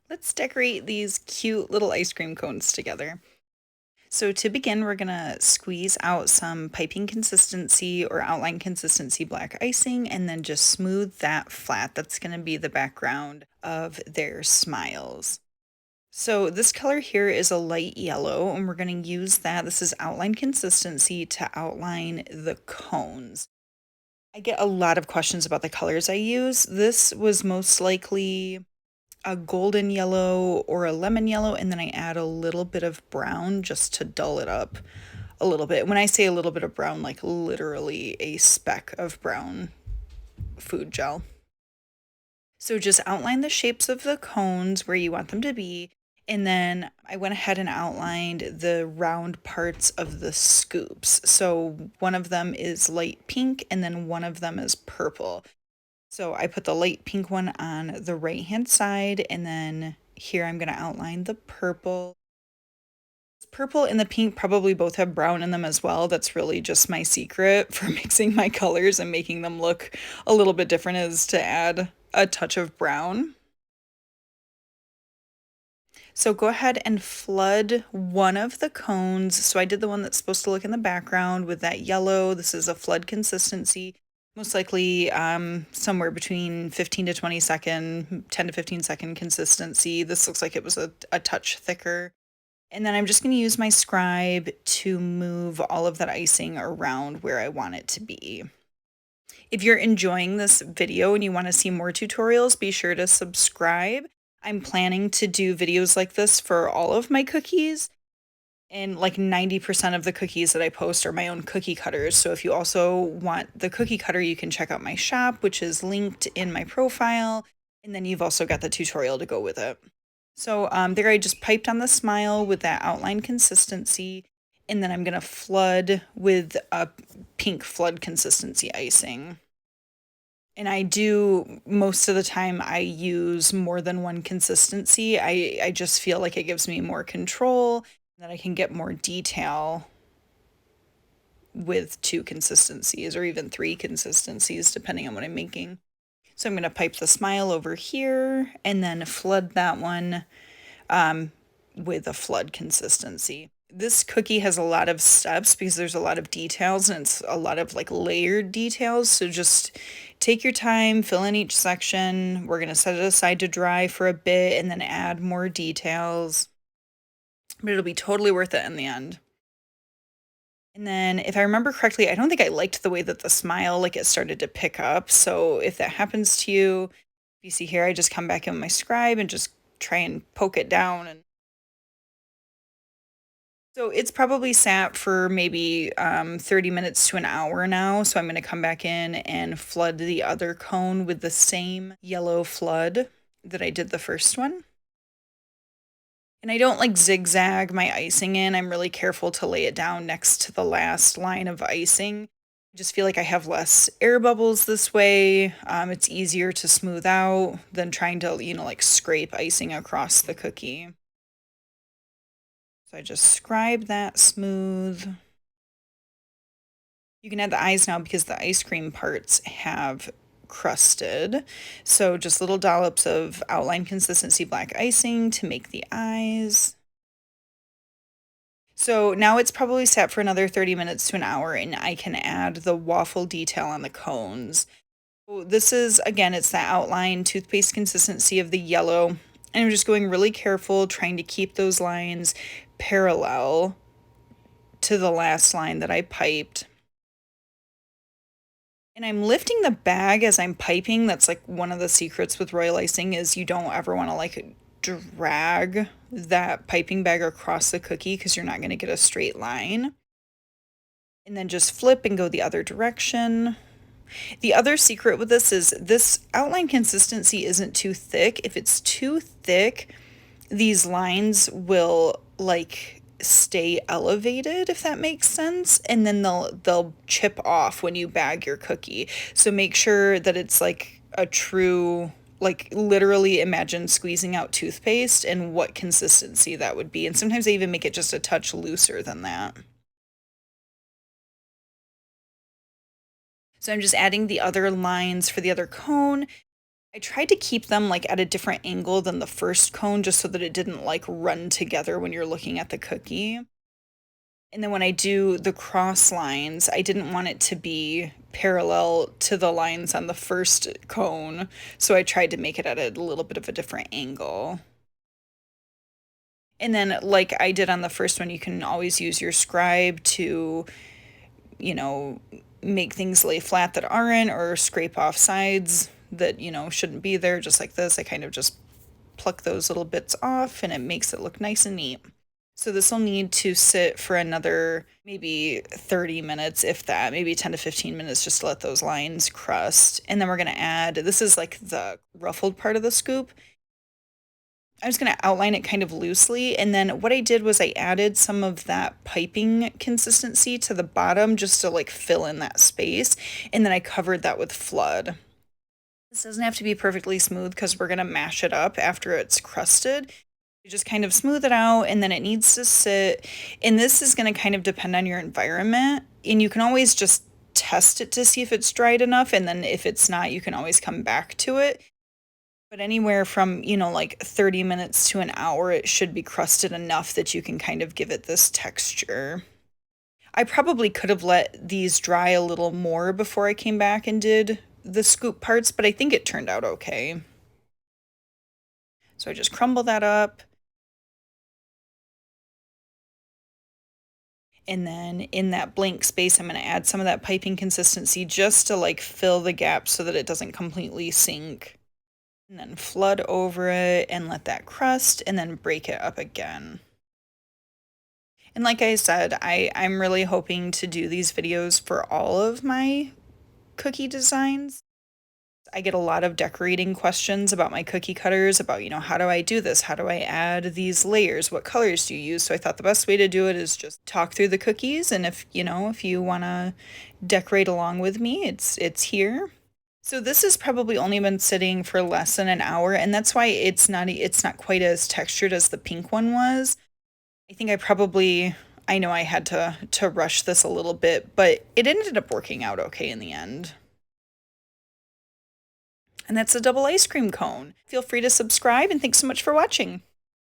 Let's decorate these cute little ice cream cones together. So to begin, we're gonna squeeze out some piping consistency or outline consistency black icing and then just smooth that flat. That's gonna be the background of their smiles. So this color here is a light yellow and we're gonna use that. This is outline consistency to outline the cones. I get a lot of questions about the colors I use. This was most likely a golden yellow or a lemon yellow, and then I add a little bit of brown just to dull it up a little bit. When I say a little bit of brown, like literally a speck of brown food gel. So just outline the shapes of the cones where you want them to be. And then I went ahead and outlined the round parts of the scoops. So one of them is light pink and then one of them is purple. So I put the light pink one on the right hand side, and then here I'm going to outline the purple. Purple and the pink probably both have brown in them as well. That's really just my secret for mixing my colors and making them look a little bit different, is to add a touch of brown. So go ahead and flood one of the cones. So I did the one that's supposed to look in the background with that yellow. This is a flood consistency, most likely somewhere between 15 to 20 second, 10 to 15 second consistency. This looks like it was a touch thicker. And then I'm just going to use my scribe to move all of that icing around where I want it to be. If you're enjoying this video and you want to see more tutorials, be sure to subscribe. I'm planning to do videos like this for all of my cookies, and like 90% of the cookies that I post are my own cookie cutters. So if you also want the cookie cutter, you can check out my shop, which is linked in my profile. And then you've also got the tutorial to go with it. So there I just piped on the smile with that outline consistency. And then I'm going to flood with a pink flood consistency icing. And I do, most of the time I use more than one consistency. I just feel like it gives me more control, that I can get more detail with two consistencies or even three consistencies, depending on what I'm making. So I'm going to pipe the smile over here and then flood that one with a flood consistency. This cookie has a lot of steps because there's a lot of details and it's a lot of like layered details. So just take your time, fill in each section. We're going to set it aside to dry for a bit and then add more details. But it'll be totally worth it in the end. And then if I remember correctly, I don't think I liked the way that the smile, like it started to pick up. So if that happens to you, if you see here, I just come back in with my scribe and just try and poke it down. And so it's probably sat for maybe 30 minutes to an hour now. So I'm going to come back in and flood the other cone with the same yellow flood that I did the first one. And I don't like zigzag my icing in. I'm really careful to lay it down next to the last line of icing. I just feel like I have less air bubbles this way. It's easier to smooth out than trying to, like scrape icing across the cookie. So I just scribe that smooth. You can add the eyes now because the ice cream parts have crusted. So just little dollops of outline consistency black icing to make the eyes. So now it's probably set for another 30 minutes to an hour and I can add the waffle detail on the cones. So this is, again, it's the outline toothpaste consistency of the yellow. And I'm just going really careful, trying to keep those lines parallel to the last line that I piped. And I'm lifting the bag as I'm piping. That's like one of the secrets with royal icing, is you don't ever want to like drag that piping bag across the cookie because you're not going to get a straight line. And then just flip and go the other direction. The other secret with this is this outline consistency isn't too thick. If it's too thick, these lines will like stay elevated, if that makes sense, and then they'll chip off when you bag your cookie. So make sure that it's like a true, like literally imagine squeezing out toothpaste and what consistency that would be. And sometimes I even make it just a touch looser than that. So I'm just adding the other lines for the other cone. I tried to keep them, like, at a different angle than the first cone just so that it didn't, like, run together when you're looking at the cookie. And then when I do the cross lines, I didn't want it to be parallel to the lines on the first cone, so I tried to make it at a little bit of a different angle. And then, like I did on the first one, you can always use your scribe to, you know, make things lay flat that aren't, or scrape off sides that, shouldn't be there, just like this. I kind of just pluck those little bits off and it makes it look nice and neat. So this will need to sit for another maybe 30 minutes, if that, maybe 10 to 15 minutes, just to let those lines crust. And then we're going to add, this is like the ruffled part of the scoop. I'm just going to outline it kind of loosely. And then what I did was I added some of that piping consistency to the bottom just to like fill in that space. And then I covered that with flood. This doesn't have to be perfectly smooth because we're going to mash it up after it's crusted. You just kind of smooth it out and then it needs to sit. And this is going to kind of depend on your environment. And you can always just test it to see if it's dried enough. And then if it's not, you can always come back to it. But anywhere from, like 30 minutes to an hour, it should be crusted enough that you can kind of give it this texture. I probably could have let these dry a little more before I came back and did the scoop parts, but I think it turned out okay. So I just crumble that up. And then in that blank space, I'm going to add some of that piping consistency just to like fill the gap so that it doesn't completely sink. And then flood over it and let that crust and then break it up again. And like I said, I'm really hoping to do these videos for all of my cookie designs. I get a lot of decorating questions about my cookie cutters, about, how do I do this? How do I add these layers? What colors do you use? So I thought the best way to do it is just talk through the cookies. And if you want to decorate along with me, it's here. So this has probably only been sitting for less than an hour, and that's why it's not quite as textured as the pink one was. I think I know I had to rush this a little bit, but it ended up working out okay in the end. And that's a double ice cream cone. Feel free to subscribe, and thanks so much for watching.